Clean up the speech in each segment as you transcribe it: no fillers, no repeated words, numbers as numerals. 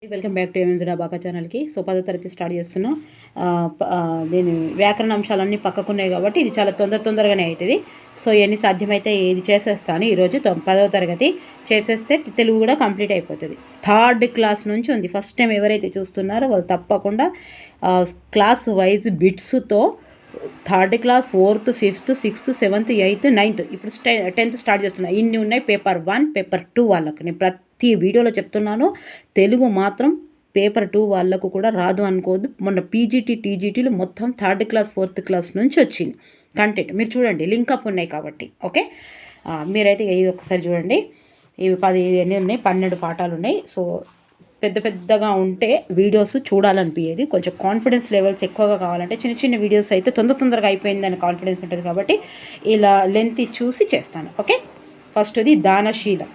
Welcome back to ఏమేంద్ర బాకా ఛానల్కి. So 10వ తరగతి స్టార్ట్ చేస్తున్నాం. దీని వ్యాకరణ అంశాలన్నీ పక్కకున్నాయి కాబట్టి ఇది చాలా తొందరగానే అవుతుంది. సో ఇవన్నీ సాధ్యమైతే ఇది చేసేస్తాను ఈరోజు 10వ తరగతి చేసేస్తే తెలుగు కూడా కంప్లీట్ అయిపోతుంది. థర్డ్ క్లాస్ నుంచి ఉంది. ఫస్ట్ టైం ఎవరైతే చూస్తున్నారో వాళ్ళు తప్పకుండా క్లాస్ వైజ్ బిట్స్తో third class 4th 5th 6th 7th 8th 9th ఇప్పుడు 10th స్టార్ట్ చేస్తున్నా. ఇన్ని ఉన్నాయి. పేపర్ 1 పేపర్ 2 వాళ్ళకు నేను ప్రతి వీడియోలో చెప్తున్నాను. తెలుగు మాత్రం పేపర్ 2 వాళ్ళకు కూడా రాదు అనుకోవద్దు. మొన్న పీజీటీ టీజీటీలు మొత్తం థర్డ్ క్లాస్ 4th క్లాస్ నుంచి వచ్చింది కంటెంట్. మీరు చూడండి, లింక్ అప్ ఉన్నాయి కాబట్టి ఓకే. మీరైతే ఇది ఒకసారి చూడండి. ఇవి 10 ఎన్ని ఉన్నాయి, 12 పాఠాలు ఉన్నాయి. సో పెద్దగా ఉంటే వీడియోస్ చూడాలనిపించేది. కొంచెం కాన్ఫిడెన్స్ లెవెల్స్ ఎక్కువగా కావాలంటే చిన్న వీడియోస్ అయితే తొందరగా అయిపోయిందని కాన్ఫిడెన్స్ ఉంటుంది కాబట్టి ఇలా లెంత్ చూసి చేస్తాను ఓకే. ఫస్ట్ది దానశీలం.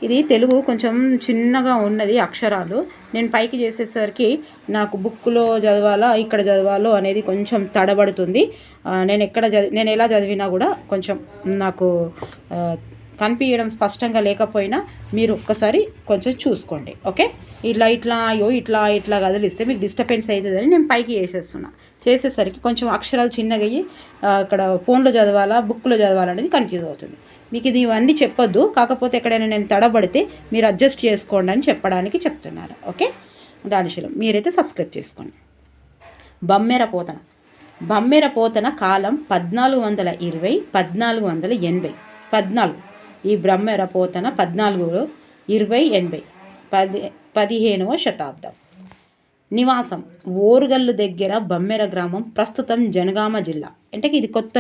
ఇది తెలుగు కొంచెం చిన్నగా ఉన్నది అక్షరాలు. నేను పైకి చేసేసరికి నాకు బుక్లో చదవాలా ఇక్కడ చదవాలో అనేది కొంచెం తడబడుతుంది. నేను ఎలా చదివినా కూడా కొంచెం నాకు కనిపించడం స్పష్టంగా లేకపోయినా మీరు ఒక్కసారి కొంచెం చూసుకోండి ఓకే. ఇట్లా కదిలిస్తే మీకు డిస్టర్బెన్స్ అవుతుందని నేను పైకి చేసేసరికి కొంచెం అక్షరాలు చిన్నగా అయ్యి అక్కడ ఫోన్లో చదవాలా బుక్లో చదవాలనేది కన్ఫ్యూజ్ అవుతుంది. మీకు ఇది ఇవన్నీ చెప్పొద్దు, కాకపోతే ఎక్కడైనా నేను తడబడితే మీరు అడ్జస్ట్ చేసుకోండి అని చెప్పడానికి చెప్తున్నాను ఓకే. దానిశీలం మీరైతే సబ్స్క్రైబ్ చేసుకోండి. బమ్మెర పోతన కాలం 1420 1480 14. ఈ బ్రహ్మెర పోతన 1420 80 15వ శతాబ్దం. నివాసం ఓరుగల్లు దగ్గర బమ్మెర గ్రామం, ప్రస్తుతం జనగామ జిల్లా. అంటే ఇది కొత్త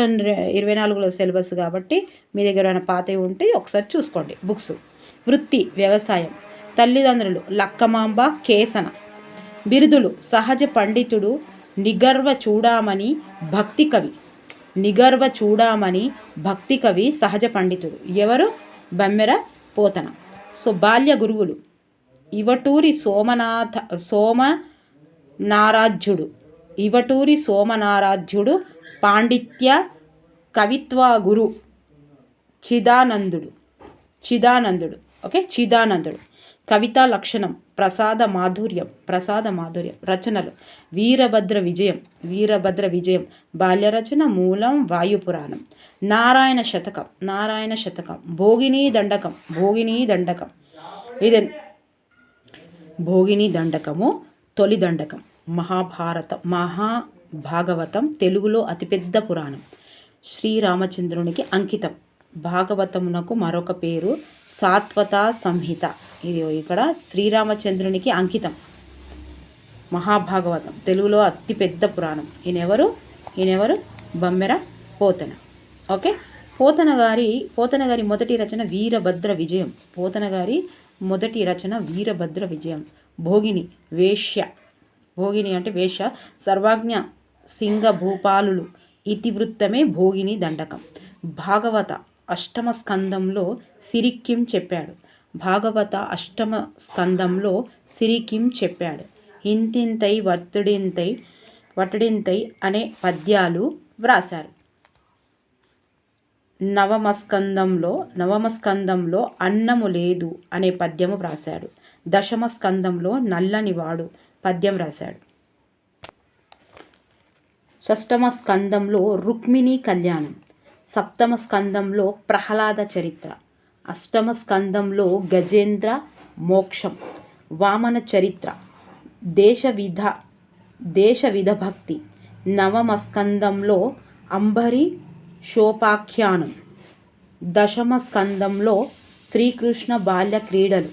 24లో సిలబస్ కాబట్టి మీ దగ్గర ఏమైనా పాతవి ఉంటే ఒకసారి చూసుకోండి బుక్స్. వృత్తి వ్యవసాయం. తల్లిదండ్రులు లక్కమాంబ కేసన. బిరుదులు సహజ పండితుడు, నిగర్వ చూడామణి భక్తి కవి, సహజ పండితుడు. ఎవరు? బమ్మెర పోతన. సో బాల్య గురువులు ఇవటూరి సోమనారాధ్యుడు, పాండిత్య కవిత్వ గురు చిదానందుడు ఓకే. చిదానందుడు. కవితా లక్షణం ప్రసాద మాధుర్యం. రచనలు వీరభద్ర విజయం బాల్య రచన, మూలం వాయుపురాణం. నారాయణ శతకం. భోగిని దండకము తొలి దండకం. మహాభాగవతం తెలుగులో అతిపెద్ద పురాణం, శ్రీరామచంద్రునికి అంకితం. భాగవతమునకు మరొక పేరు సాత్వత సంహిత. ఇది ఇక్కడ శ్రీరామచంద్రునికి అంకితం. మహాభాగవతం తెలుగులో అతిపెద్ద పురాణం. ఈయనెవరు? బమ్మెర పోతన ఓకే. పోతన గారి మొదటి రచన వీరభద్ర విజయం. భోగిని అంటే వేశ్య. సర్వజ్ఞ సింగ భూపాలులు ఇతివృత్తమే భోగిని దండకం. భాగవత అష్టమ స్కందంలో సిరిక్కిం చెప్పాడు. ఇంతింతై వటుడింతై అనే పద్యాలు వ్రాశారు. నవమ స్కందంలో అన్నము లేదు అనే పద్యము వ్రాశాడు. దశమ స్కందంలో నల్లనివాడు పద్యం రాశాడు. షష్టమ స్కందంలో రుక్మిణీ కళ్యాణం. సప్తమ స్కందంలో ప్రహ్లాద చరిత్ర. అష్టమ స్కందంలో గజేంద్ర మోక్షం. వామన చరిత్ర. దేశవిధ భక్తి. నవమ స్కందంలో అంబరి శోపాఖ్యానం. దశమ స్కందంలో శ్రీకృష్ణ బాల్య క్రీడలు.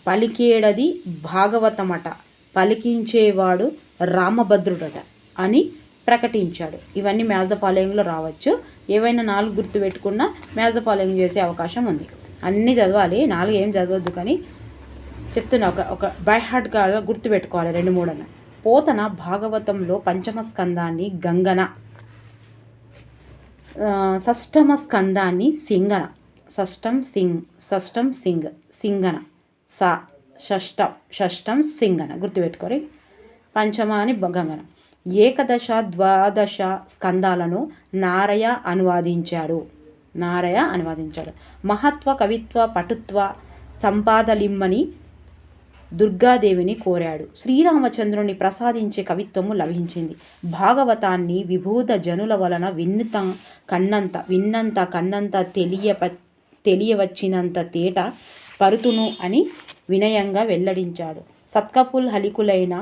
పలికేడది భాగవతమట, పలికించేవాడు రామభద్రుడట అని ప్రకటించాడు. ఇవన్నీ మ్యాథ్ ద ఫాలోయింగ్లో రావచ్చు. ఏవైనా 4 గుర్తు పెట్టుకున్నా మ్యాథ్ ద ఫాలోయింగ్ చేసే అవకాశం ఉంది. అన్నీ చదవాలి, 4 ఏం చదవద్దు, కానీ చెప్తున్నా ఒక బై హార్ట్గా గుర్తు పెట్టుకోవాలి 2-3 అన్న. పోతన భాగవతంలో పంచమ స్కందాన్ని గంగన, షష్టమ స్కందాన్ని సింగన. సింగన షష్టం సింగన గుర్తుపెట్టుకోరి. పంచమాని గంగన. ఏకదశ ద్వాదశ స్కందాలను నారయ అనువాదించాడు. మహత్వ కవిత్వ పటుత్వ సంపాదలిమ్మని దుర్గాదేవిని కోరాడు. శ్రీరామచంద్రుని ప్రసాదించే కవిత్వము లభించింది. భాగవతాన్ని విభూత జనుల వలన విన్నంత కన్నంత తెలియవచ్చినంత తేట పరుతును అని వినయంగా వెల్లడించాడు. సత్కపుల్ హలికులైన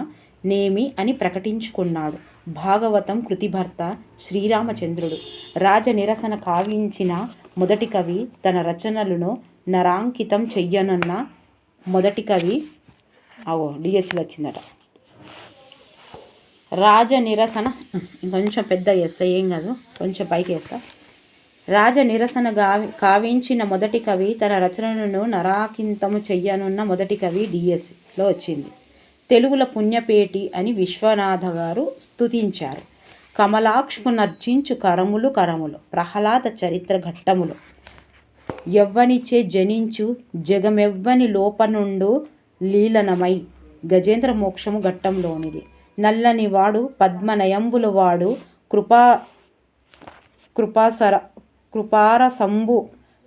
నేమి అని ప్రకటించుకున్నాడు. భాగవతం కృతిభర్త శ్రీరామచంద్రుడు. రాజనిరసన కావించిన మొదటి కవి, తన రచనలను నరాంకితం చెయ్యనున్న మొదటి కవి. డిఎస్సి వచ్చిందట. రాజనిరసన ఇంకొంచెం పెద్ద వేస్తా, ఏం కాదు, కొంచెం పైకి వేస్తా. రాజనిరసన కావించిన మొదటి కవి, తన రచనలను నరాంకితము చెయ్యనున్న మొదటి కవి. డిఎస్సిలో వచ్చింది. తెలుగుల పుణ్యపేటి అని విశ్వనాథ గారు స్తుతించారు. కమలాక్షకు నర్చించు కరములు ప్రహ్లాద చరిత్ర ఘట్టములు. ఎవ్వనిచే జనించు జగమెవ్వని లోపనుండు లీలనమై గజేంద్ర మోక్షము ఘట్టంలోనిది. నల్లని వాడు పద్మనయంబుల వాడు కృపారసంబు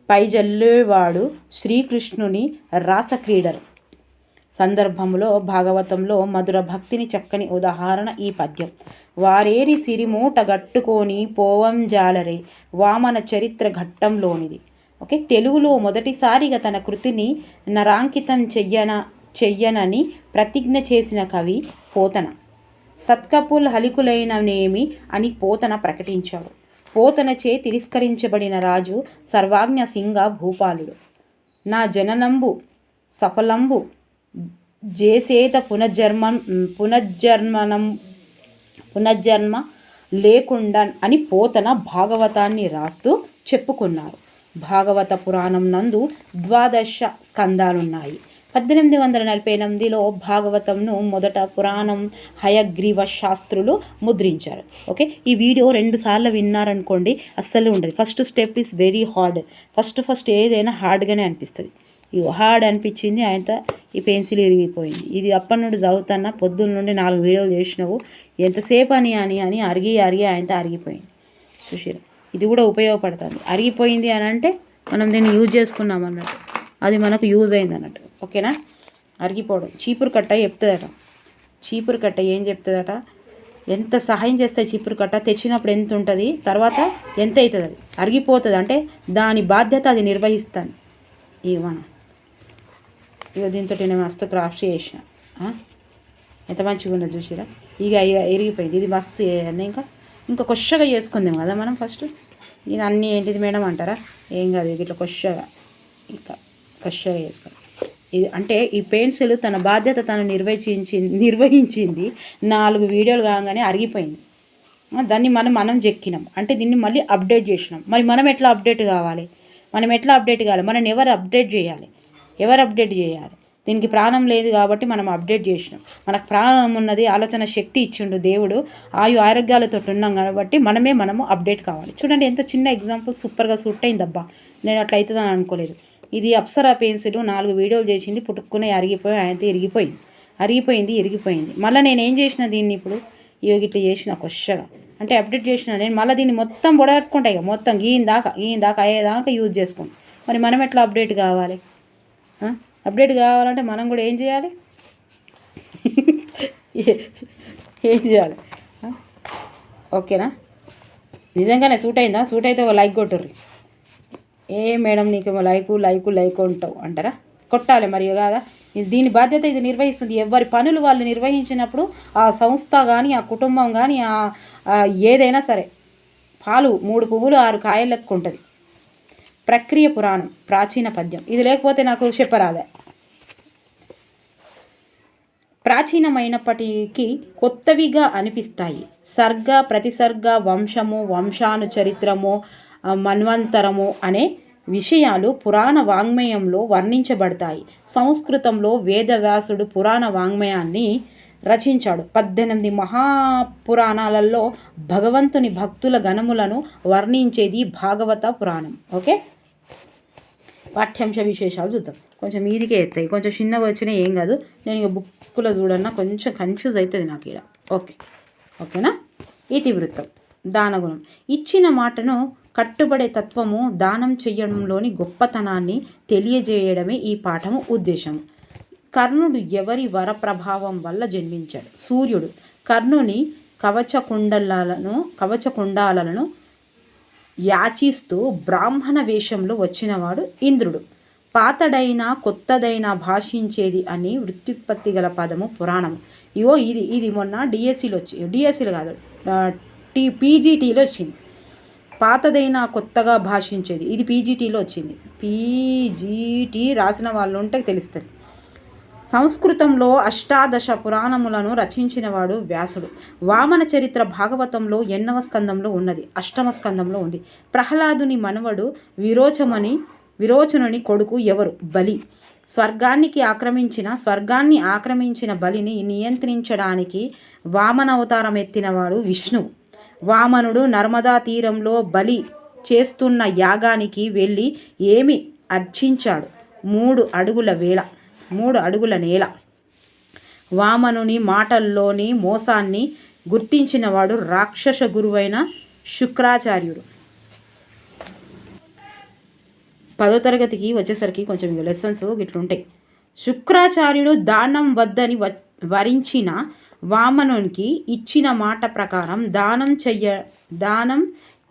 పైజల్లేవాడు శ్రీకృష్ణుని రాసక్రీడలు సందర్భంలో భాగవతంలో మధుర భక్తిని చక్కని ఉదాహరణ ఈ పద్యం. వారేరి సిరిమూట గట్టుకొని పోవంజాలరే వామన చరిత్ర ఘట్టంలోనిది. ఓకే, తెలుగులో మొదటిసారిగా తన కృతిని నరాంకితం చెయ్యనని ప్రతిజ్ఞ చేసిన కవి పోతన. సత్కపుల్ హలికులైననేమి అని పోతన ప్రకటించాడు. పోతనచే తిరస్కరించబడిన రాజు సర్వాజ్ఞ సింగ భూపాలుడు. నా జననంబు సఫలంబు జేసేత పునర్జన్మ లేకుండా అని పోతన భాగవతాన్ని రాస్తూ చెప్పుకున్నారు. భాగవత పురాణం నందు 12 స్కందాలున్నాయి. 1848లో భాగవతంను మొదట పురాణం హయగ్రీవ శాస్త్రులు ముద్రించారు. ఓకే, ఈ వీడియో 2 సార్లు విన్నారనుకోండి అస్సలు ఉండదు. First step is very hard. First ఏదైనా హార్డ్గానే అనిపిస్తుంది. ఇవి హార్డ్ అనిపించింది, ఆయనతో ఈ పెన్సిల్ ఇరిగిపోయింది. ఇది అప్పటి నుండి చదువుతున్నా, పొద్దున్న నుండి 4 వీడియోలు చేసినావు, ఎంతసేపు అని అరిగి ఆయనతో అరిగిపోయింది. చూసిరా, ఇది కూడా ఉపయోగపడుతుంది. అరిగిపోయింది అని అంటే మనం దీన్ని యూజ్ చేసుకున్నాం అన్నట్టు, అది మనకు యూజ్ అయింది అన్నట్టు. ఓకేనా, అరిగిపోవడం. చీపురు కట్ట చెప్తుందట. చీపురు కట్ట ఏం చెప్తుందట, ఎంత సహాయం చేస్తే చీపురు కట్ట తెచ్చినప్పుడు ఎంత ఉంటుంది, తర్వాత ఎంత అవుతుంది, అది అరిగిపోతుంది అంటే దాని బాధ్యత అది నిర్వహిస్తాను. ఇక దీంతో నేను మస్తు క్రాఫ్ట్ చేసిన, ఎంత మంచిగా ఉన్నది చూసిరా. ఇక ఇరిగిపోయింది. ఇది మస్తు ఇంకా కొత్తగా చేసుకుందాం కదా మనం. ఫస్ట్ ఇది అన్నీ ఏంటిది మేడం అంటారా, ఏం కాదు, ఇట్లా కొత్తగా చేసుకోండి. ఇది అంటే ఈ పెన్సిల్ తన బాధ్యత తను నిర్వహించింది. 4 వీడియోలు కాగానే అరిగిపోయింది. దాన్ని మనం చెక్కినాం అంటే దీన్ని మళ్ళీ అప్డేట్ చేసినాం. మరి మనం ఎట్లా అప్డేట్ కావాలి, మనం ఎవరు అప్డేట్ చేయాలి, దీనికి ప్రాణం లేదు కాబట్టి మనం అప్డేట్ చేసినాం. మనకు ప్రాణం ఉన్నది, ఆలోచన శక్తి ఇచ్చిండు దేవుడు, ఆరోగ్యాలతో ఉన్నాం కాబట్టి మనము అప్డేట్ కావాలి. చూడండి ఎంత చిన్న ఎగ్జాంపుల్, సూపర్గా సూట్ అయిందబ్బా. నేను అట్లా అవుతుందని అనుకోలేదు. ఇది అప్సరా పెన్సిల్ 4 వీడియోలు చేసింది, పుట్టుకునే ఆయనతో ఇరిగిపోయింది. మళ్ళీ నేను ఏం చేసిన దీన్ని ఇప్పుడు ఇట్లా చేసిన కొత్తగా అంటే అప్డేట్ చేసిన. నేను మళ్ళీ దీన్ని మొత్తం పొడగట్టుకుంటా, ఇక మొత్తం గీయిన దాకా అయ్యేదాకా యూజ్ చేసుకోండి. మరి మనం ఎట్లా అప్డేట్ కావాలి, అప్డేట్ కావాలంటే మనం కూడా ఏం చేయాలి, ఓకేనా. నిజంగానే సూట్ అయిందా? సూట్ అయితే ఒక లైక్ కొట్టుర్రి. మేడం నీకేమో లైక్ ఉంటావు అంటారా, కొట్టాలి మరి కాదా. దీని బాధ్యత ఇది నిర్వహిస్తుంది. ఎవరి పనులు వాళ్ళు నిర్వహించినప్పుడు ఆ సంస్థ కానీ, ఆ కుటుంబం కానీ, ఏదైనా సరే 3 పువ్వులు 6 కాయలు లెక్క ఉంటుంది. ప్రక్రియ పురాణం ప్రాచీన పద్యం. ఇది లేకపోతే నాకు చెప్పరాదా. ప్రాచీనమైనప్పటికీ కొత్తవిగా అనిపిస్తాయి. సర్గ ప్రతిసర్గ, వంశము, వంశానుచరిత్రము, మన్వంతరము అనే విషయాలు పురాణ వాంగ్మయంలో వర్ణించబడతాయి. సంస్కృతంలో వేదవ్యాసుడు పురాణ వాంగ్మయాన్ని రచించాడు. 18 మహాపురాణాలలో భగవంతుని భక్తుల గణములను వర్ణించేది భాగవత పురాణం. ఓకే, పాఠ్యాంశ విశేషాలు చూద్దాం. కొంచెం మీదికే ఎత్తాయి, కొంచెం చిన్నగా వచ్చినా ఏం కాదు. నేను ఇక బుక్లో చూడన్నా కొంచెం కన్ఫ్యూజ్ అవుతుంది నాకు ఇక్కడ. ఓకేనా. ఇతివృత్తం. దానగుణం. ఇచ్చిన మాటను కట్టుబడే తత్వము, దానం చెయ్యడంలోని గొప్పతనాన్ని తెలియజేయడమే ఈ పాఠము ఉద్దేశం. కర్ణుడు ఎవరి వర ప్రభావం వల్ల జన్మించాడు? సూర్యుడు. కర్ణుని కవచకుండాలను యాచిస్తూ బ్రాహ్మణ వేషంలో వచ్చినవాడు ఇంద్రుడు. పాతడైనా కొత్తదైనా భాషించేది అని వృత్యుత్పత్తి గల పదము పురాణము. ఇది మొన్న డిఎస్సిలో కాదు, పీజీటీలో వచ్చింది. పాతదైనా కొత్తగా భాషించేది, ఇది పీజీటీలో వచ్చింది. పీజీటీ రాసిన వాళ్ళు ఉంటే తెలుస్తుంది. సంస్కృతంలో అష్టాదశ పురాణములను రచించినవాడు వ్యాసుడు. వామన చరిత్ర భాగవతంలో 8వ స్కందంలో ఉన్నది, 8వ స్కందంలో ఉంది. ప్రహ్లాదుని మనవడు విరోచనుని కొడుకు ఎవరు? బలి. స్వర్గాన్ని ఆక్రమించిన బలిని నియంత్రించడానికి వామన అవతారం ఎత్తినవాడు విష్ణువు. వామనుడు నర్మదా తీరంలో బలి చేస్తున్న యాగానికి వెళ్ళి ఏమి అర్చించాడు? 3 అడుగుల నేల. వామనుని మాటల్లోని మోసాన్ని గుర్తించినవాడు రాక్షస గురువైన శుక్రాచార్యుడు. 10వ తరగతికి వచ్చేసరికి కొంచెం లెసన్స్ ఇట్లుంటాయి. శుక్రాచార్యుడు దానం వద్దని వరించిన వామనునికి ఇచ్చిన మాట ప్రకారం దానం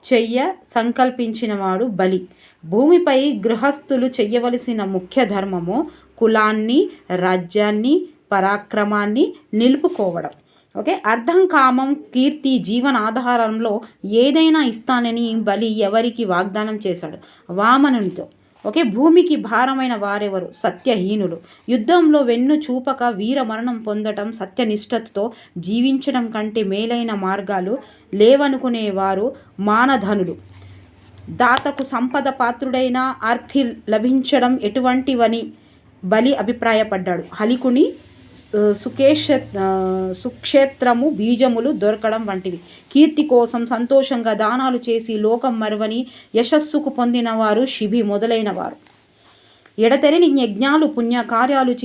చెయ్య సంకల్పించినవాడు బలి. భూమిపై గృహస్థులు చెయ్యవలసిన ముఖ్య ధర్మము కులాన్ని, రాజ్యాన్ని, పరాక్రమాన్ని నిలుపుకోవడం. ఓకే, అర్థం, కామం, కీర్తి, జీవనాధారంలో ఏదైనా ఇస్తానని బలి ఎవరికి వాగ్దానం చేశాడు? వామనునితో. ఓకే, భూమికి భారమైన వారెవరు? సత్యహీనులు. యుద్ధంలో వెన్ను చూపక వీర మరణం పొందటం, సత్యనిష్టతో జీవించడం కంటే మేలైన మార్గాలు లేవనుకునేవారు మానధనులు. దాతకు సంపద పాత్రుడైన అర్థి లభించడం ఎటువంటివని బలి అభిప్రాయపడ్డాడు. హలికుని సుక్షేత్రము, బీజములు దొరకడం వంటివి. కీర్తి కోసం సంతోషంగా దానాలు చేసి లోకం మరువని యశస్సుకు పొందినవారు శిబి మొదలైనవారు. ఎడతెరని యజ్ఞాలు పుణ్యకార్యాలు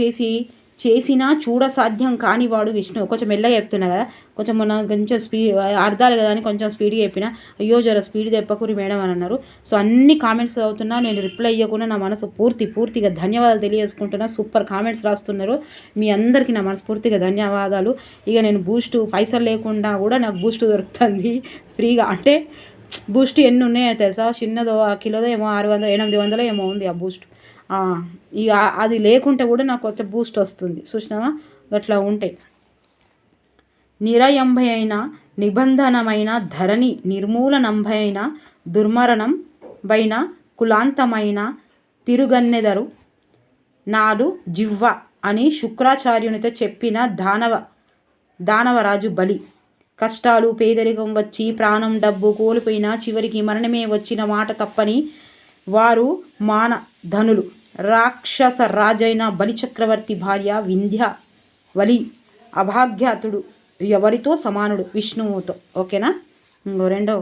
చేసినా సాధ్యం కానివాడు విష్ణువు. కొంచెం మెల్లగా చెప్తున్నా కదా, కొంచెం స్పీడ్ అర్థాలు కదా అని కొంచెం స్పీడ్గా చెప్పిన. అయ్యో జర స్పీడ్ తెప్పకూరి మేడం అని అన్నారు. సో అన్ని కామెంట్స్ అవుతున్నా, నేను రిప్లై ఇవ్వకుండా నా మనసు పూర్తిగా ధన్యవాదాలు తెలియజేసుకుంటున్నా. సూపర్ కామెంట్స్ రాస్తున్నారు, మీ అందరికీ నా మనస్ఫూర్తిగా ధన్యవాదాలు. ఇక నేను పైసలు లేకుండా కూడా నాకు బూస్ట్ దొరుకుతుంది ఫ్రీగా. అంటే బూస్ట్ ఎన్ని ఉన్నాయో తెలుసా? చిన్నదో కిలోదో ఏమో 600-800 ఏమో ఉంది ఆ బూస్ట్. ఇక అది లేకుంటే కూడా నాకు కొత్త బూస్ట్ వస్తుంది. చూసినావా, అట్లా ఉంటాయి. నిరయంభైన నిబంధనమైన ధరణి నిర్మూలనంభైన దుర్మరణం వైన కులాంతమైన తిరుగన్నెదరు నాడు జివ్వ అని శుక్రాచార్యునితో చెప్పిన దానవరాజు బలి. కష్టాలు, పేదరికం వచ్చి ప్రాణం, డబ్బు కోల్పోయినా చివరికి మరణమే వచ్చిన మాట తప్పని వారు మానధనులు. రాక్షస రాజైన బలిచక్రవర్తి భార్య వింధ్యావళి. అభాగ్యాతుడు ఎవరితో సమానుడు? విష్ణువుతో. ఓకేనా. రెండో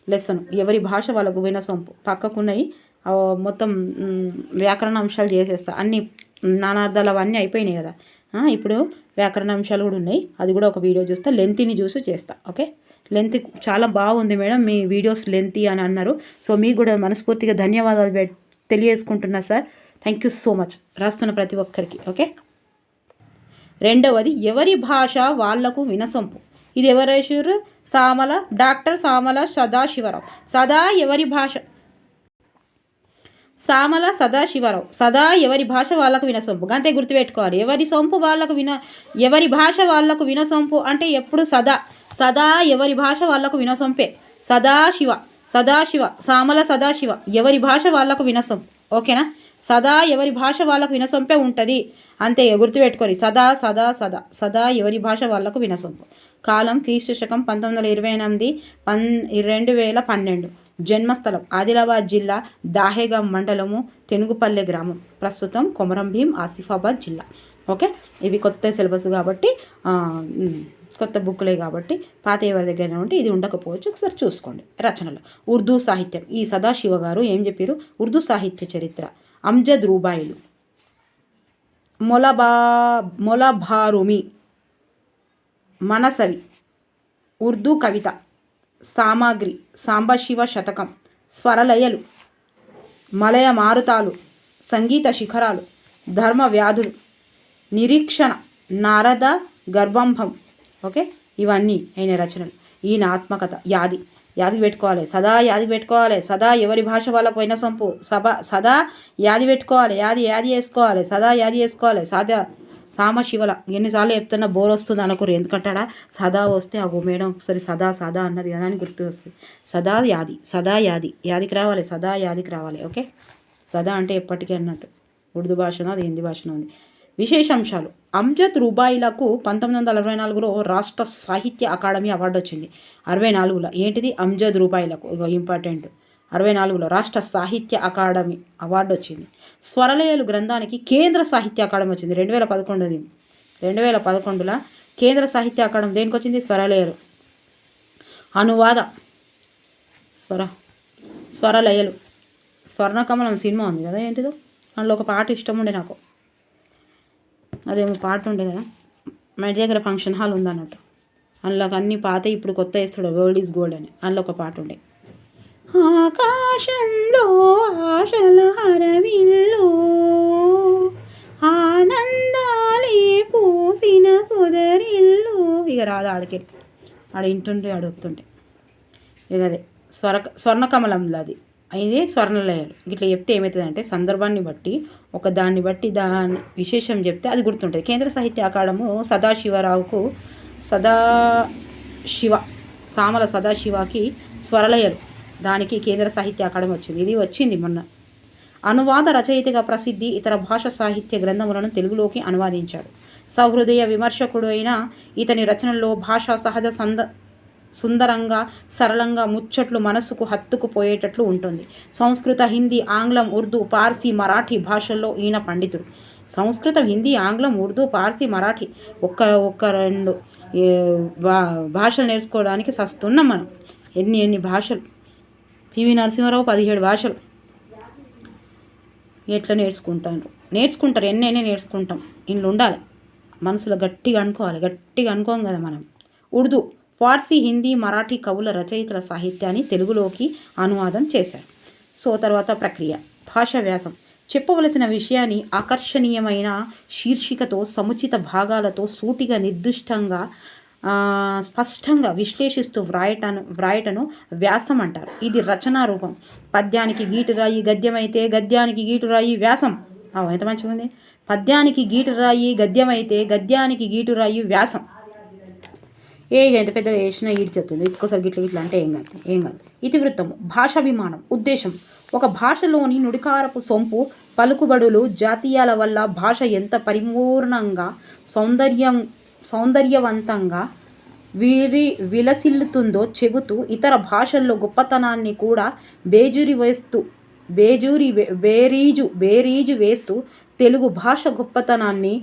లెసన్, ఎవరి భాష వాళ్ళకు వినసొంపు. పక్కకున్నాయి మొత్తం వ్యాకరణ అంశాలు చేసేస్తా. అన్ని నానార్థాలు అవన్నీ అయిపోయినాయి కదా. ఇప్పుడు వ్యాకరణ అంశాలు కూడా ఉన్నాయి, అది కూడా ఒక వీడియో చూస్తా. లెంత్ని చూసి చేస్తా. ఓకే, లెంత్ చాలా బాగుంది మేడం మీ వీడియోస్ లెంతీ అని అన్నారు. సో మీకు కూడా మనస్ఫూర్తిగా ధన్యవాదాలు తెలియజేసుకుంటున్నా sir. Thank you so much రాస్తున్న ప్రతి ఒక్కరికి. ఓకే, రెండవది, ఎవరి భాష వాళ్లకు వినసొంపు. ఇది ఎవరు రాశారు? డాక్టర్ సామల సదాశివరావు. ఎవరి భాష? సామల సదాశివరావు. ఎవరి భాష వాళ్ళకు వినసొంపు, అంతే గుర్తుపెట్టుకోవాలి. ఎవరి భాష వాళ్ళకు వినసొంపు అంటే ఎప్పుడు సదా ఎవరి భాష వాళ్ళకు వినసొంపే. సదాశివ సామల సదాశివ ఎవరి భాష వాళ్ళకు వినసొంపు. ఓకేనా. ఎవరి భాష వాళ్ళకు వినసొంపే ఉంటుంది, అంతే గుర్తుపెట్టుకోవాలి. సదా ఎవరి భాష వాళ్ళకు వినసొంపు. కాలం క్రీస్తుశకం 1928 2012. జన్మస్థలం ఆదిలాబాద్ జిల్లా దాహేగాం మండలము తెనుగుపల్లె గ్రామం. ప్రస్తుతం కొమరం భీం ఆసిఫాబాద్ జిల్లా. ఓకే, ఇవి కొత్త సిలబస్ కాబట్టి కొత్త బుక్లే కాబట్టి పాత ఎవరి దగ్గర ఉంటే ఇది ఉండకపోవచ్చు, ఒకసారి చూసుకోండి. రచనలు ఉర్దూ సాహిత్యం. ఈ సదాశివ గారు ఏం చెప్పారు? ఉర్దూ సాహిత్య చరిత్ర, అమ్జద్ రూబాయిలు, మొలభారుమి, మనసవి, ఉర్దూ కవిత సామాగ్రి, సాంబశివ శతకం, స్వరలయలు, మలయ మారుతాలు, సంగీత శిఖరాలు, ధర్మ వ్యాధులు, నిరీక్షణ, నారద గర్భంభం. ఓకే, ఇవన్నీ అయిన రచనలు. ఈయన ఆత్మకథ యాదికి పెట్టుకోవాలి, సదా యాది పెట్టుకోవాలి. సదా ఎవరి భాష వాళ్ళకు పోయిన సొంపు సదా యాది పెట్టుకోవాలి, యాది వేసుకోవాలి, సదా యాది వేసుకోవాలి. సామశివల ఎన్నిసార్లు చెప్తున్నా బోర్ వస్తుంది అనుకోరు, ఎందుకంటాడా సదా వస్తే అగో మేడం ఒకసారి సదా అన్నది కదా అని గుర్తు వస్తుంది. సదా యాదికి రావాలి, సదా యాదికి రావాలి. ఓకే, సదా అంటే ఎప్పటికీ అన్నట్టు. ఉర్దూ భాషను అది హిందీ భాషను ఉంది. విశేషాంశాలు. అమ్జద్ రూబాయిలకు 1964లో రాష్ట్ర సాహిత్య అకాడమీ అవార్డు వచ్చింది. 64లో ఏంటిది అమ్జద్ రూబాయిలకు, ఇంపార్టెంట్. 64లో రాష్ట్ర సాహిత్య అకాడమీ అవార్డు వచ్చింది. స్వరలయలు గ్రంథానికి కేంద్ర సాహిత్య అకాడమీ వచ్చింది 2011. 2011లో కేంద్ర సాహిత్య అకాడమీ దేనికి వచ్చింది? స్వరలయలు. అనువాద స్వరలయలు. స్వర్ణకమలం సినిమా ఉంది కదా, ఏంటిదో అందులో ఒక పాట ఇష్టం ఉండే నాకు, అదేమో పాట ఉండే కదా, మా ఇంటి దగ్గర ఫంక్షన్ హాల్ ఉందన్నట్టు, అందులోకి అన్ని పాత ఇప్పుడు కొత్త వేస్తాడు, వరల్డ్ ఈజ్ గోల్డ్ అని, అందులో ఒక పాట ఉండే. ఆకాశంలో ఆశల హరవిల్లో ఆనందాలే పూసిన కుదరిల్లు. ఇక రాదు ఆడికి, ఆడ ఇంటుంటే ఆడొస్తుంటే ఇక అదే స్వర్ణకమలంలో అది ఇది స్వర్ణలయాలు. ఇట్లా చెప్తే ఏమవుతుందంటే సందర్భాన్ని బట్టి దాన్ని బట్టి దాని విశేషం చెప్తే అది గుర్తుంటుంది. కేంద్ర సాహిత్య అకాడమీ సామల సదాశివకి స్వరలయలు దానికి కేంద్ర సాహిత్య అకాడమీ వచ్చింది. ఇది వచ్చింది మొన్న. అనువాద రచయితగా ప్రసిద్ధి, ఇతర భాష సాహిత్య గ్రంథములను తెలుగులోకి అనువాదించాడు. సహృదయ విమర్శకుడు అయిన ఇతని రచనల్లో భాష సహజ సుందరంగా, సరళంగా, ముచ్చట్లు మనసుకు హత్తుకుపోయేటట్లు ఉంటుంది. సంస్కృత, హిందీ, ఆంగ్లం, ఉర్దూ, పార్సీ, మరాఠీ భాషల్లో ఈయన పండితుడు. సంస్కృతం, హిందీ, ఆంగ్లం, ఉర్దూ, పార్సీ, మరాఠీ ఒక్క రెండు భాషలు నేర్చుకోవడానికి సస్తున్నాం మనం. ఎన్ని భాషలు. పివి నరసింహారావు 17 భాషలు. ఎట్లా నేర్చుకుంటారు ఎన్నైనా నేర్చుకుంటాం. ఇంట్లో ఉండాలి, మనసులో గట్టిగా అనుకోం కదా మనం. ఉర్దూ, ఫార్సీ, హిందీ, మరాఠీ కవుల రచయితల సాహిత్యాన్ని తెలుగులోకి అనువాదం చేశారు. సో తర్వాత ప్రక్రియ. భాషా వ్యాసం. చెప్పవలసిన విషయాన్ని ఆకర్షణీయమైన శీర్షికతో, సముచిత భాగాలతో, సూటిగా, నిర్దిష్టంగా, స్పష్టంగా విశ్లేషిస్తూ వ్రాయటను వ్యాసం అంటారు. ఇది రచనా రూపం. పద్యానికి గీటురాయి గద్యమైతే గద్యానికి గీటురాయి వ్యాసం. ఎంత మంచిగా ఉంది. పద్యానికి గీటురాయి గద్యమైతే గద్యానికి గీటురాయి వ్యాసం. ఎంత పెద్దగా వేసినా ఈడ్చెత్తుంది. ఒక్కోసారి గిట్ల అంటే ఏం కాదు. ఇతివృత్తము. భాషాభిమానం. ఉద్దేశం. ఒక భాషలోని నుడికారపు సొంపు, పలుకుబడులు, జాతీయాల వల్ల భాష ఎంత పరిపూర్ణంగా, సౌందర్యవంతంగా విలసిల్లుతుందో చెబుతూ, ఇతర భాషల్లో గొప్పతనాన్ని కూడా బేరీజు వేస్తూ తెలుగు భాష గొప్పతనాన్ని,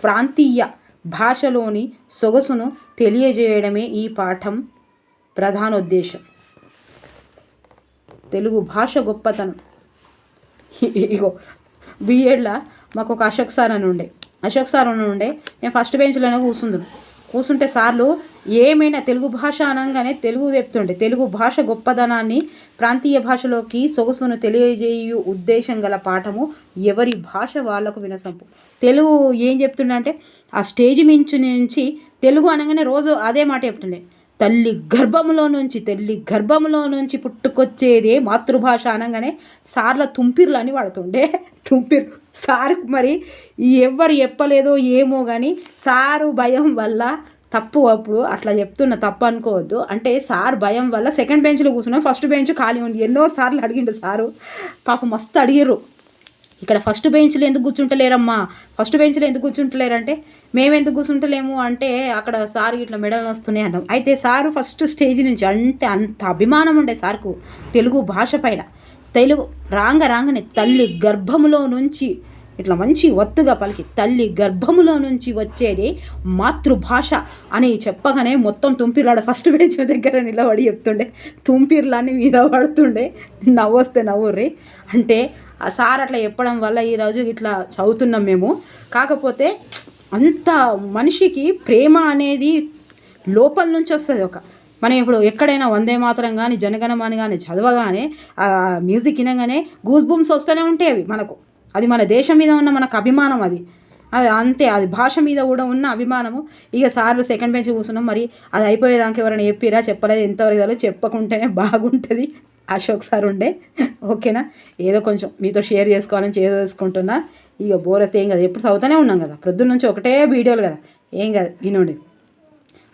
ప్రాంతీయ భాషలోని సొగసును తెలియజేయడమే ఈ పాఠం ప్రధానోద్దేశం. తెలుగు భాష గొప్పతనం. ఇగో బిఎడ్లో మాకు ఒక అశోక్ సార్ అని ఉండే. నేను ఫస్ట్ బెంచ్లోనే కూర్చుంటే సార్లు ఏమైనా తెలుగు భాష అనగానే తెలుగు చెప్తుండే. తెలుగు భాష గొప్పదనాన్ని, ప్రాంతీయ భాషలోకి సొగసును తెలియజేయు ఉద్దేశం గల పాఠము ఎవరి భాష వాళ్ళకు వినసంపు. తెలుగు ఏం చెప్తుండే అంటే ఆ స్టేజ్ నుంచి తెలుగు అనగానే రోజు అదే మాట చెప్తుండే. తల్లి గర్భంలో నుంచి పుట్టుకొచ్చేదే మాతృభాష అనగానే సార్ల తుంపిర్లు అని వాడుతుండే. సార్ మరి ఎవరు చెప్పలేదో ఏమో కానీ సారు భయం వల్ల అప్పుడు అట్లా చెప్తున్నా, తప్పు అనుకోవద్దు. అంటే సార్ భయం వల్ల సెకండ్ బెంచ్లో కూర్చున్నాం, ఫస్ట్ బెంచ్ ఖాళీ ఉంది. ఎన్నోసార్లు అడిగిండు సారు, పాపం మస్తు అడిగిర్రు. ఇక్కడ ఫస్ట్ బెంచ్లో ఎందుకు కూర్చుంటలేరంటే మేము ఎందుకు కూర్చుంటలేము అంటే అక్కడ సార్ ఇట్లా మెడలు వస్తున్నాయి అన్నాం. అయితే సారు ఫస్ట్ స్టేజ్ నుంచి అంటే అంత అభిమానం ఉండే సార్కు తెలుగు భాష పైన. రాగానే తల్లి గర్భములో నుంచి ఇట్లా మంచి ఒత్తుగా పలికి తల్లి గర్భములో నుంచి వచ్చేది మాతృభాష అని చెప్పగానే మొత్తం తుంపిర్లాడ ఫస్ట్ బెంచ్ దగ్గర నిలబడి చెప్తుండే. తుంపిర్లన్నీ మీద పడుతుండే. నవ్వొస్తే నవ్వుర్రి. అంటే ఆ సార్ అట్లా చెప్పడం వల్ల ఈరోజు ఇట్లా చదువుతున్నాం మేము. కాకపోతే అంత మనిషికి ప్రేమ అనేది లోపల నుంచి వస్తుంది. మనం ఇప్పుడు ఎక్కడైనా వందే మాతరం కానీ జనగణమని కానీ చదవగానే మ్యూజిక్ వినగానే గూస్ బూమ్స్ వస్తూనే ఉంటాయి. అవి మనకు అది మన దేశం మీద ఉన్న మనకు అభిమానం. అది అది అంతే, అది భాష మీద కూడా ఉన్న అభిమానము. ఇక సార్లు సెకండ్ బెంచ్ కూర్చున్నాం, మరి అది అయిపోయేదాకా ఎవరైనా చెప్పిరా, చెప్పలేదు, ఎంతవరకు చెప్పకుంటేనే బాగుంటుంది. అశోక్ సార్ ఉండే, ఓకేనా. ఏదో కొంచెం మీతో షేర్ చేసుకోవాలని చేసుకుంటున్నా. ఇక బోర్ వస్తే ఏం కదా, ఎప్పుడు చదువుతూనే ఉన్నాం కదా, ప్రొద్దున నుంచి ఒకటే వీడియోలు కదా, ఏం కాదు వినండి.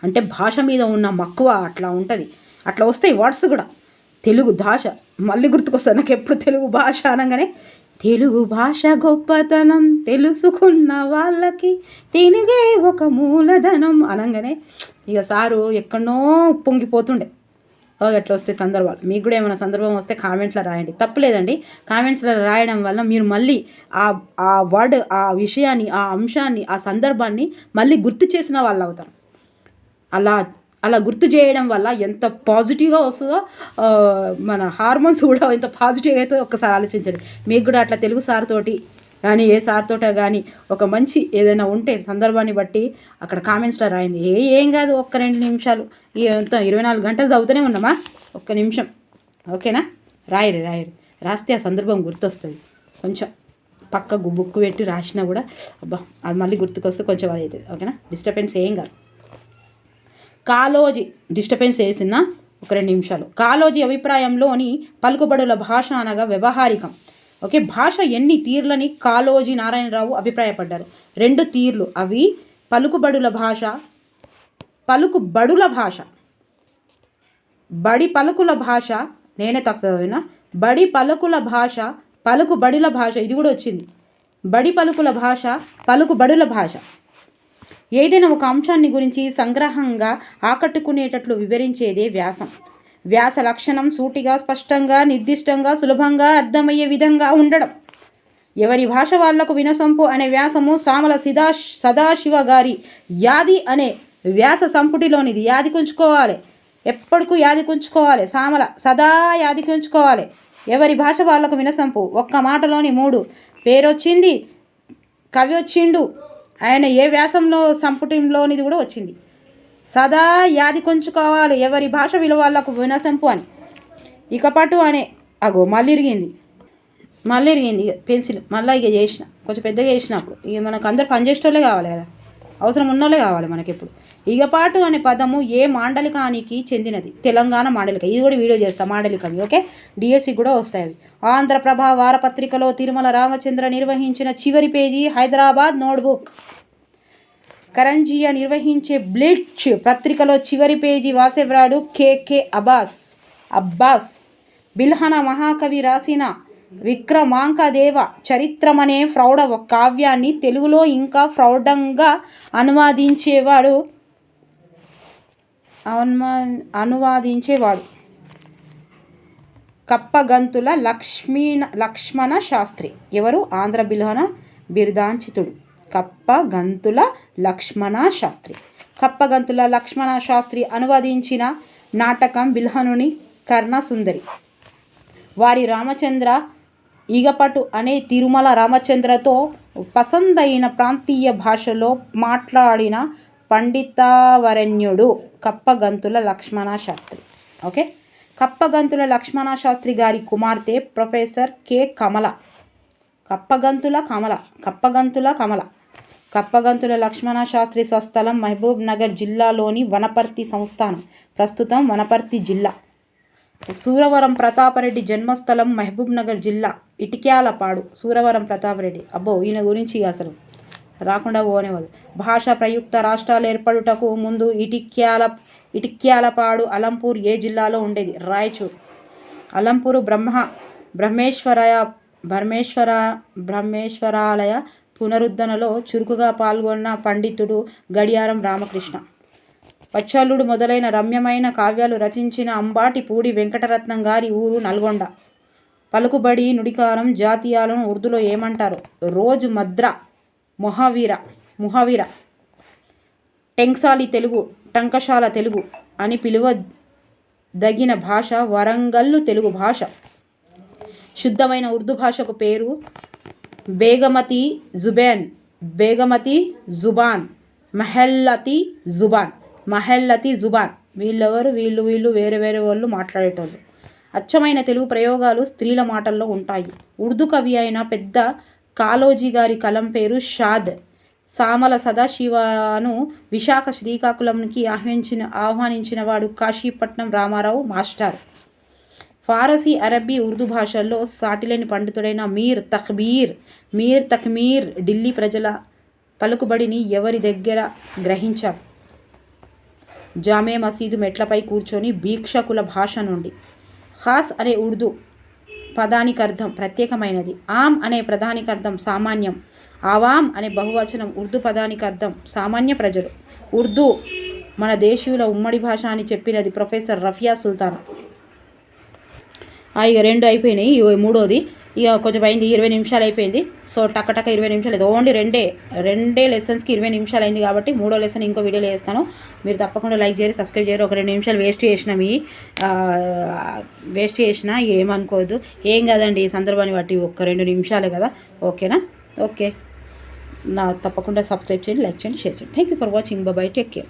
అంటే భాష మీద ఉన్న మక్కువ అట్లా ఉంటుంది. అట్లా వస్తాయి వర్డ్స్ కూడా. తెలుగు భాష మళ్ళీ గుర్తుకొస్తుంది నాకు ఎప్పుడు తెలుగు భాష అనగానే. తెలుగు భాష గొప్పతనం తెలుసుకున్న వాళ్ళకి తెలుగే ఒక మూలధనం అనగానే ఇక సారు ఎక్కడనో పొంగిపోతుండే. అట్లా వస్తే సందర్భాలు, మీకు కూడా ఏమైనా సందర్భం వస్తే కామెంట్లో రాయండి, తప్పులేదండి. కామెంట్స్లో రాయడం వల్ల మీరు మళ్ళీ ఆ వర్డ్, ఆ విషయాన్ని, ఆ అంశాన్ని, ఆ సందర్భాన్ని మళ్ళీ గుర్తు చేసిన వాళ్ళు అవుతారు. అలా గుర్తు చేయడం వల్ల ఎంత పాజిటివ్గా వస్తుందో, మన హార్మోన్స్ కూడా ఎంత పాజిటివ్గా అవుతుందో ఒక్కసారి ఆలోచించండి. మీకు కూడా అట్లా తెలుగు సార్ తోటి కానీ ఏ సార్ తోట కానీ ఒక మంచి ఏదైనా ఉంటే సందర్భాన్ని బట్టి అక్కడ కామెంట్స్లో రాయండి. ఏం కాదు, 1-2 నిమిషాలు, అంతా 24 గంటలు చదువుతూనే ఉన్నామా, 1 నిమిషం, ఓకేనా. రాయరు రాస్తే ఆ సందర్భం గుర్తొస్తుంది. కొంచెం పక్కకు బుక్ పెట్టి రాసినా కూడా అబ్బా అది మళ్ళీ గుర్తుకొస్తే కొంచెం అది అవుతుంది, ఓకేనా. డిస్టర్బెన్స్ ఏం కాదు. కాళోజీ డిస్టర్బెన్స్ చేసిన 2 నిమిషాలు. కాళోజీ అభిప్రాయంలోని పలుకుబడుల భాష అనగా వ్యవహారికం. ఓకే, భాష ఎన్ని తీర్లని కాళోజీ నారాయణరావు అభిప్రాయపడ్డారు. 2 తీర్లు, అవి పలుకుబడుల భాష, బడి పలుకుల భాష, నేనే తక్కువ, బడి పలుకుల భాష, పలుకుబడుల భాష, ఇది కూడా వచ్చింది. బడి పలుకుల భాష, పలుకుబడుల భాష. ఏదైనా ఒక అంశాన్ని గురించి సంగ్రహంగా ఆకట్టుకునేటట్లు వివరించేదే వ్యాసం. వ్యాస లక్షణం సూటిగా, స్పష్టంగా, నిర్దిష్టంగా, సులభంగా అర్థమయ్యే విధంగా ఉండడం. ఎవరి భాష వాళ్లకు వినసొంపు అనే వ్యాసము సామల సదాశివ గారి యాది అనే వ్యాస సంపుటిలోనిది. యాది కుంచుకోవాలి, ఎప్పటికూ యాది కుంచుకోవాలి, సామల సదా యాది కుంచుకోవాలి. ఎవరి భాష వాళ్లకు వినసొంపు, ఒక్క మాటలోని 3 పేరొచ్చింది, కవి వచ్చిండు, ఆయన ఏ వ్యాసంలో సంపుటంలోనిది కూడా వచ్చింది. సదా యాది కొంచుకోవాలి, ఎవరి భాష విలువలకు వినసంపు అని. ఇకపటు అనే అగో మళ్ళీ ఇరిగింది పెన్సిల్, మళ్ళీ ఇక చేసిన కొంచెం పెద్దగా చేసినప్పుడు ఇక మనకు అందరు పనిచేసేటోళ్ళే కావాలి కదా, అవసరం ఉన్నోళ్ళే కావాలి మనకెప్పుడు. ఇకపాటు అనే పదము ఏ మాండలికానికి చెందినది? తెలంగాణ మాండలిక. ఇది కూడా వీడియో చేస్తా మాండలికం, ఓకే. డిఎస్సి కూడా వస్తాయి అవి. ఆంధ్రప్రభ వారపత్రికలో తిరుమల రామచంద్ర నిర్వహించిన చివరి పేజీ హైదరాబాద్ నోట్బుక్. కరంజియా నిర్వహించే బ్లిట్జ్ పత్రికలో చివరి పేజీ వాసేవ్రాడు కేకే అబ్బాస్. బిల్హన మహాకవి రాసిన విక్రమాంకదేవ చరిత్రమనే ప్రౌఢ కావ్యాన్ని తెలుగులో ఇంకా ప్రౌఢంగా అనువాదించేవాడు కప్పగంతుల లక్ష్మణ శాస్త్రి. ఎవరు? ఆంధ్ర బిల్హన బిరుదాంచితుడు కప్పగంతుల లక్ష్మణ శాస్త్రి. కప్పగంతుల లక్ష్మణ శాస్త్రి అనువదించిన నాటకం బిల్హనుని కర్ణసుందరి. వారి రామచంద్ర ఈగపటు అనే తిరుమల రామచంద్రతో పసందైన ప్రాంతీయ భాషలో మాట్లాడిన పండితవరేణ్యుడు కప్పగంతుల లక్ష్మణ శాస్త్రి. ఓకే, కప్పగంతుల లక్ష్మణ శాస్త్రి గారి కుమార్తె ప్రొఫెసర్ కె కమల. కప్పగంతుల కమల. కప్పగంతుల లక్ష్మణ శాస్త్రి స్వస్థలం మహబూబ్ నగర్ జిల్లాలోని వనపర్తి సంస్థానం, ప్రస్తుతం వనపర్తి జిల్లా. సూరవరం ప్రతాపరెడ్డి జన్మస్థలం మహబూబ్ నగర్ జిల్లా ఇటిక్యాలపాడు. సూరవరం ప్రతాపరెడ్డి, అబ్బో ఈయన గురించి అసలు రాకుండా పోనేవాడు. భాషా ప్రయుక్త రాష్ట్రాలు ఏర్పడుటకు ముందు ఇటిక్యాలపాడు అలంపూర్ ఏ జిల్లాలో ఉండేది? రాయచూర్. అలంపూరు బ్రహ్మేశ్వరాలయ పునరుద్ధరణలో చురుకుగా పాల్గొన్న పండితుడు గడియారం రామకృష్ణ. పచ్చల్లుడు మొదలైన రమ్యమైన కావ్యాలు రచించిన అంబాటి పూడి వెంకటరత్నం గారి ఊరు నల్గొండ. పలుకుబడి, నుడికారం, జాతీయాలను ఉర్దూలో ఏమంటారు? రోజ్ మద్ర, ముహవిర. టెంక్సాలి తెలుగు, టంకశాల తెలుగు అని పిలువదగిన భాష వరంగల్లు తెలుగు భాష. శుద్ధమైన ఉర్దూ భాషకు పేరు బేగమతి జుబాన్, మహల్లతి జుబాన్. వీళ్ళు వేరే వాళ్ళు మాట్లాడేటోళ్ళు. అచ్చమైన తెలుగు ప్రయోగాలు స్త్రీల మాటల్లో ఉంటాయి. ఉర్దూ కవి అయిన పెద్ద కాళోజీ గారి కలం పేరు షాద్. సామల సదాశివను విశాఖ శ్రీకాకుళంకి ఆహ్వానించిన వాడు కాశీపట్నం రామారావు మాస్టర్. ఫారసీ, అరబ్బీ, ఉర్దూ భాషల్లో సాటిలేని పండితుడైన మీర్ తఖ్మీర్ ఢిల్లీ ప్రజల పలుకుబడిని ఎవరి దగ్గర గ్రహించారు? జామే మసీదు మెట్లపై కూర్చొని భిక్షకుల భాష నుండి. ఖాస్ అనే ఉర్దూ పదానికర్థం ప్రత్యేకమైనది. ఆమ్ అనే పదానికర్థం సామాన్యం. ఆవామ్ అనే బహువచనం ఉర్దూ పదానికర్థం సామాన్య ప్రజలు. ఉర్దూ మన దేశీయుల ఉమ్మడి భాష అని చెప్పినది ప్రొఫెసర్ రఫియా సుల్తానా. ఇక 2 అయిపోయినాయి. మూడోది ఇక కొంచెం అయింది, 20 నిమిషాలు అయిపోయింది. సో టక్క 20 నిమిషాలు లేదు, ఓన్లీ రెండే లెసన్స్కి 20 నిమిషాలు అయింది కాబట్టి మూడో లెసన్ ఇంకో వీడియోలో వేస్తాను. మీరు తప్పకుండా లైక్ చేయరు, సబ్స్క్రైబ్ చేయరు. ఒక 2 నిమిషాలు వేస్ట్ చేసిన ఏమనుకోవద్దు, ఏం కాదండి. ఈ సందర్భాన్ని బట్టి ఒక 2 నిమిషాలే కదా, ఓకేనా? ఓకే, తప్పకుండా సబ్స్క్రైబ్ చేయండి, లైక్ చేయండి, షేర్ చేయండి. Thank you for watching. Bye, take care.